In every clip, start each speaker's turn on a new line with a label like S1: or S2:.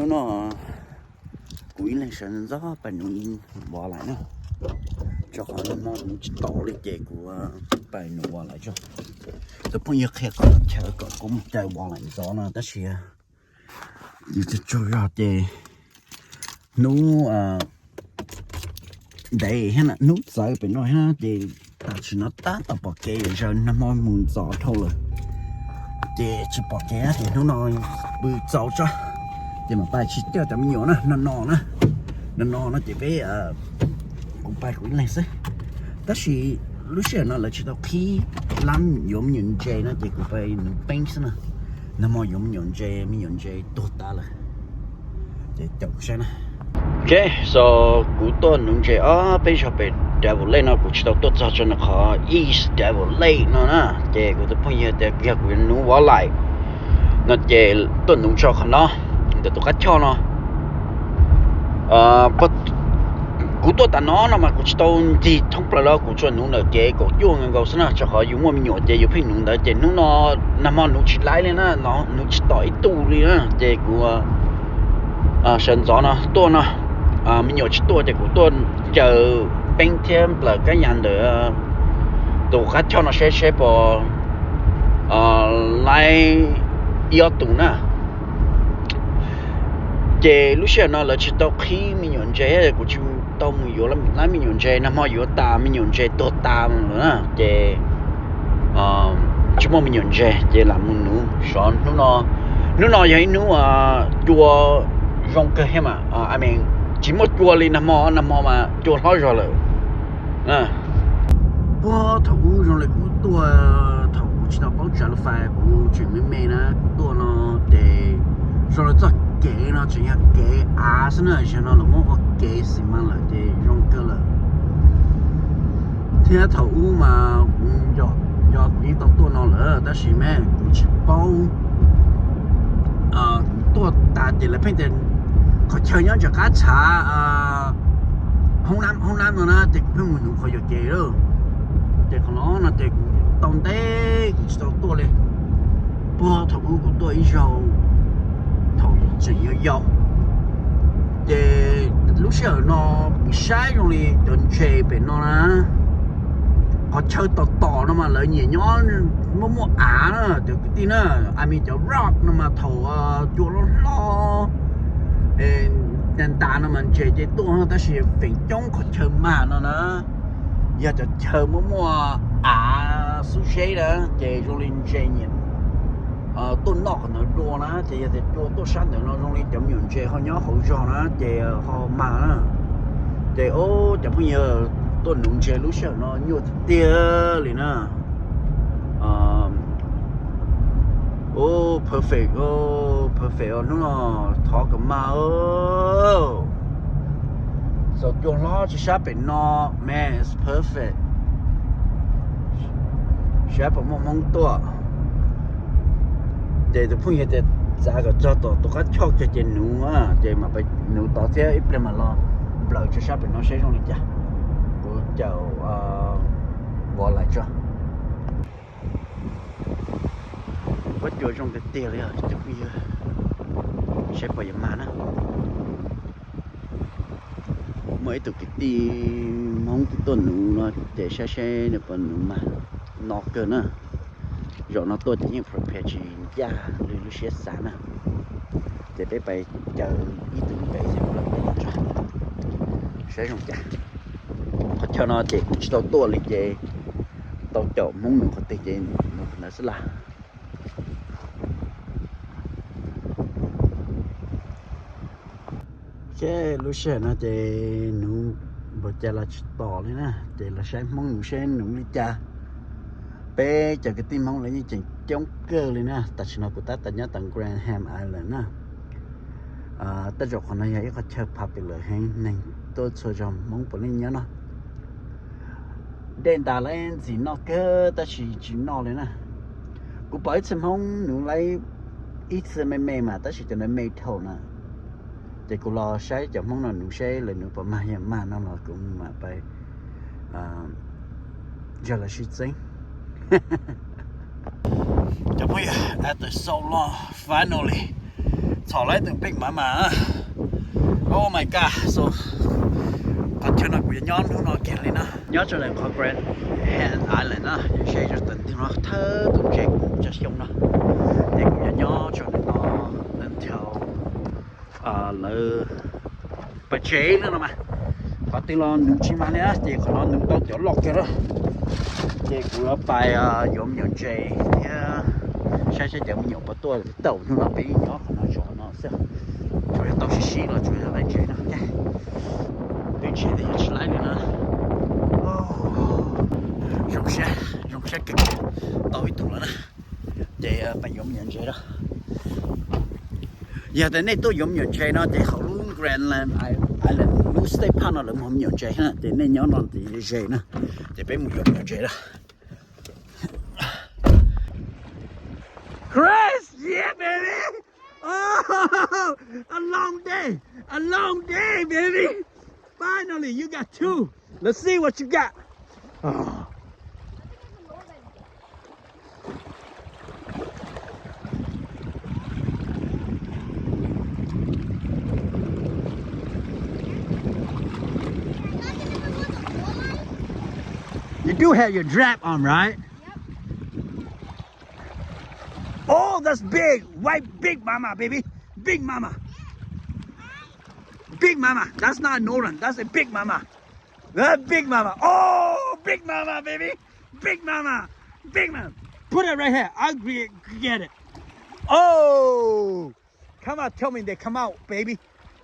S1: nó cuối lên sân gió bà nụ bỏ lại nữa cho họ nó chỉ tổ lên chạy của bà nụ bỏ lại cho tôi bây giờ khi có chờ có cũng chạy bỏ lại gió nó tất nhiên như thế cho ra thì nú đây hết nè nút sai bên nói ha thì ta chỉ nó tát tập bỏ kê rồi nó môi mùn gió thôi rồi thì chỉ bỏ kê thì nó nói bự gió cho thì mà bài chỉ tiêu tầm nhiều nó nó chỉ biết cũng bài cũng này xí tất nhiên lúc xưa nó là chỉ tao khi làm giống những chơi nó thì cũng phải nấu bánh xí nè nó mò giống những chơi mình những chơi tốt ta là để chọc xem nè. Ok, so cú tuần nung chơi bây giờ bị devil lay nó cũng chỉ tao tốt cho nó khó east devil lay nó nè chơi cũng tôi bây giờ để cái của nó bỏ lại nó chơi tuần nung cho nó để tôi cắt cho nó but cú tôi ta nó mà cú tao gì thông qua đó cú cho nó chơi cú chuông người ta nói cho họ dùng một mình chơi dùng phim nó chơi nó nằm nó chỉ lái lên nó chỉ tỏi tu đi á chơi cú sân gió nó tôi nó mình chỉ tôi chơi cú tôi chờ bên thêm là cái nhà để tôi cắt cho nó sẽ bỏ lại yếu tố nè chơi lúc xưa nó là chỉ tao khi mình nhận chơi của chúng tao mình yếu lắm lắm mình nhận chơi nó mà yếu ta mình nhận chơi tốt ta nữa chơi chúng mình nhận chơi làm một nụ son nó vậy nụ chùa rong cơ hết mà I mean chỉ một chùa lên nó mà chùa hết rồi nè bữa thầu rồi lại cũng tua thầu chỉ tao bảo trả phải của chuyện mấy nè tua nó để rồi nó kể nó chỉ là kể xin nó cho nó là một cái kể gì mà là để rong cơ là thế thầu mà do đi tàu tua nó là ta chỉ mẹ cũng chỉ bao tua ta để là phải đến có chơi nhau cho cá chả hôm năm rồi nè thì cũng mình không có kể đâu thì còn nó là thì tông té cũng chỉ tàu tua lên bữa thầu của tôi ít rồi thầu chỉ yếu để lúc xưa nó bị sai rồi thì đồn chơi bên nó nè có chơi to nó mà lợi nhiều nhón mua nữa được cái tin nữa anh mình cho rock nó mà thầu chua nó nên ta nó mình chơi tua ta sẽ phải chống có chơi mà nó nè giờ cho chơi mua sushi đó chơi rồi lên chơi nhiều tôi nọ nó đua nó thì tôi sáng được nó trong đi chấm nhuận chơi họ nhớ hậu cho nó thì họ mà nó thì chẳng bao giờ tôi nung chơi lúc sau nó nhiều tia liền nữa perfect nó thọ cái mà so cho nó chỉ sắp bên nó man it's perfect sắp một mong tua để tôi phun hiện giá cái cho tôi cắt chọc cho trên nụ để mà phải nụ tỏ thế ít mà lo lợi cho sắp nó sẽ trong đi chả của chào bỏ lại cho bắt vô trong cái tiền này chứ bây giờ sẽ phải làm mà nữa mấy từ cái tiền mong cái tuần nụ nó để sẽ được phần nụ mà nó cơ nữa rồi nó tôi chỉ prepare chỉ ra lưu sẽ sáng nè để bé bay chờ ý tưởng bay xem là bé cho sẽ không cả có cho nó thì cũng chỉ tôi lịch về tàu chậu muốn mình có tiền gì nó sẽ là cái lưu sẽ nó thì nó bây giờ là tỏ đấy nè thì là sẽ mong nó sẽ nó đi cha bé cho cái tim mong là như chuyện chống cơ lên nè ta chỉ nói của ta nhớ tận Graham Island nè ta chọn con này ấy có chơi pub được rồi hay nên tôi cho cho mong bọn anh nhớ nó đèn đà lên gì nó cơ ta chỉ nó lên nè cũng bởi xem không nó lấy ít sự mê mà ta chỉ cho nó mê thầu nè thì cũng lo sai cho mong là nó sẽ là nó mà nó là cũng mà phải giờ là suy tính At the so long, finally, 炒来的 Big Mama. Oh my god, so có chuyện là của nhóm nó kia lên á nhớ cho lại có Grand Island á xe cho tỉnh thì nó thơ tụi xe cũng cho xong đó thì của nhóm cho nó lên theo lỡ bà chế nữa mà có tí lo nụ chi mà nè thì có nó nụ tao tiểu lọc kia đó thì của bài giống như chế thì sẽ điểm nhiều bắt tôi tàu nó bị nhỏ không nó cho nó sẽ chủ yếu tao xí là chủ yếu là chế nó nhé对起的起来的呢，用些给到一度了呢，这不用人车了。有的那都用人车呢，这好多 Grandland Island 都 stay 攀到了没人车呢，这那鸟那的车呢，这边没用人车了。Chris, yeah, baby. Oh, a long day, baby. Finally, you got two. Let's see what you got. Oh. You do have your drap on, right? Yep. Oh, that's big. White Big Mama, baby. Big Mama. Big Mama. That's not Nolan. That's a Big Mama. That's Big Mama. Oh, Big Mama, baby. Big Mama. Big Mama. Put it right here. I'll get it. Oh. Come on. Tell me they come out, baby.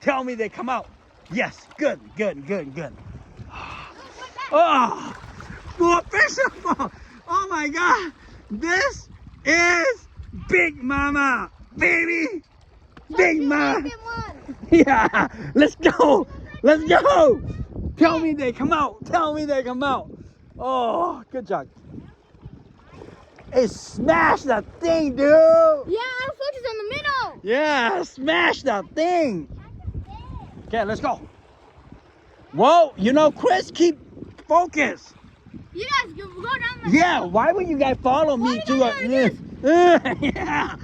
S1: Tell me they come out. Yes. Good. Oh. More fish. Oh, my God. This is Big Mama, baby. Big Mama. Yeah, let's go. Tell me they come out. Oh, good job. Hey, smash that thing, dude.
S2: Yeah, I'll focus on the middle.
S1: Yeah, smash that thing. Okay, let's go. Whoa, Chris, keep focus.
S2: You guys go down there.
S1: Yeah, why would you guys follow me to yeah.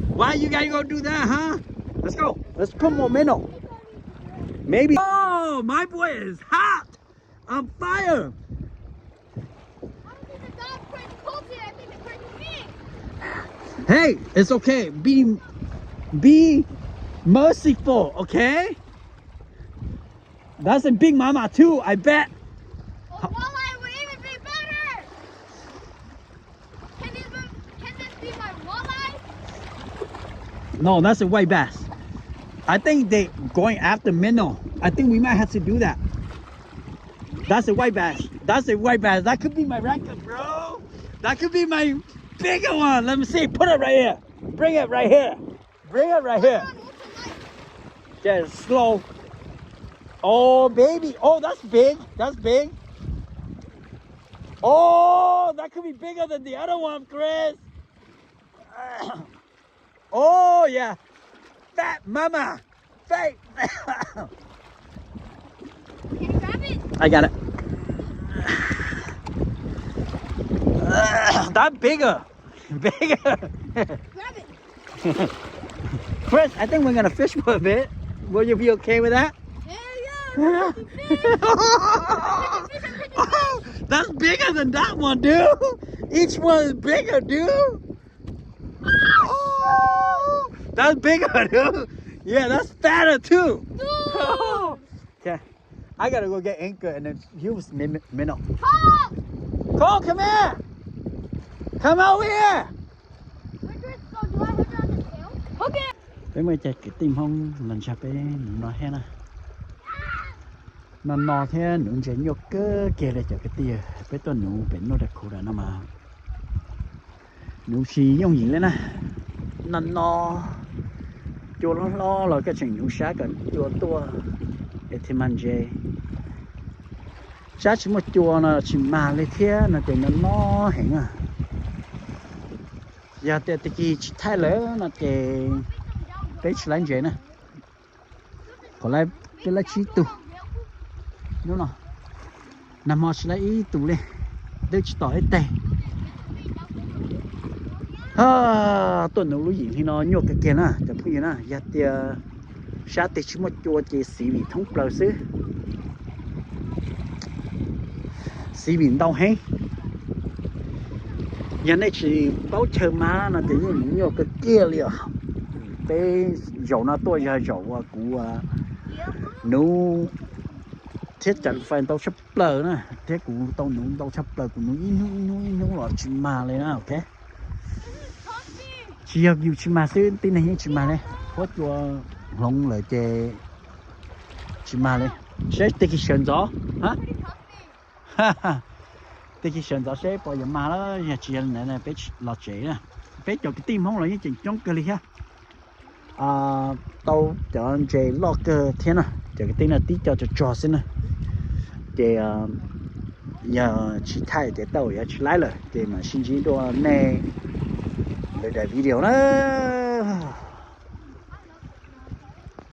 S1: Why you guys go do that, huh? Let's go. Let's put momentum. Maybe. Oh, my boy is hot. On fire.
S2: I don't think the dog pretty cold today. I think they're pretty big.
S1: Hey, it's okay. Be merciful, okay? That's a Big Mama too, I bet.
S2: Oh, walleye would even be better. Can this be my walleye?
S1: No, that's a white bass. I think they going after minnow. I think we might have to do that. That's a white bass. That could be my record, bro. That could be my bigger one. Let me see. Put it right here. Bring it right here. Yeah, slow. Oh, baby. Oh, that's big. Oh, that could be bigger than the other one, Chris. Oh, yeah. Fat Mama. Fat.
S2: Can you grab it?
S1: I got it. That's bigger.
S2: Grab it.
S1: Chris, I think we're going to fish for a bit. Will you be okay with that?
S2: Yeah.
S1: That's bigger than that one, dude. Each one is bigger, dude. Oh, that's bigger, dude. Yeah, that's fatter too. Okay, I gotta go get anchor and then use minnow. Cole, come here. Come over here.
S2: Okay.
S1: Bây giờ chạy cái tim không lần chạp ấy nó hết nè. Nó thế nó chạy nhóc cơ kia là chạy cái tia. Bây giờ nó bên nó đẹp khổ nó mà. Nó xì nhông gì lên nè. Nó chua nó lo là cái chuyện nhung sát gần chua tua để thêm ăn dê. Sát chỉ một chua nó chỉ mà lấy thế nó để nó hẹn à. Giờ thì cái chỉ thay lỡ nó để cái chỉ lấy dê nè. Còn lại cái là chỉ tụ. Đúng không? Nằm mò chỉ lấy tụ lên. Để chỉ tỏi tè. tuần nấu lúa gì thì nó nhột cái kia nè chẳng phải gì nè giờ thì sát thì chỉ một chùa chỉ xí bị thông bờ xứ xí bị đau hết giờ này chỉ bao chờ má là tự nhiên nhột cái kia liền cái dầu nó tôi giờ dầu của nấu thiết chẳng phải tao sắp lờ nè thế của tao sắp lờ của nó là chim ma lên nào ok chỉ học nhiều chim ma xứ tin này chim ma này có chùa lông lại chơi chim ma lên sẽ tới cái sườn gió hả tới cái sườn gió sẽ bỏ giờ ma đó nhà chị này này bé lọt chế nè bé cho cái tim không là những chuyện trong cơ li ha tao cho anh chơi lọt cơ thế nè cho cái tim là tí cho xin nè để giờ chỉ thay để tàu giờ chỉ lái rồi để mà xin chỉ đồ này để video nữa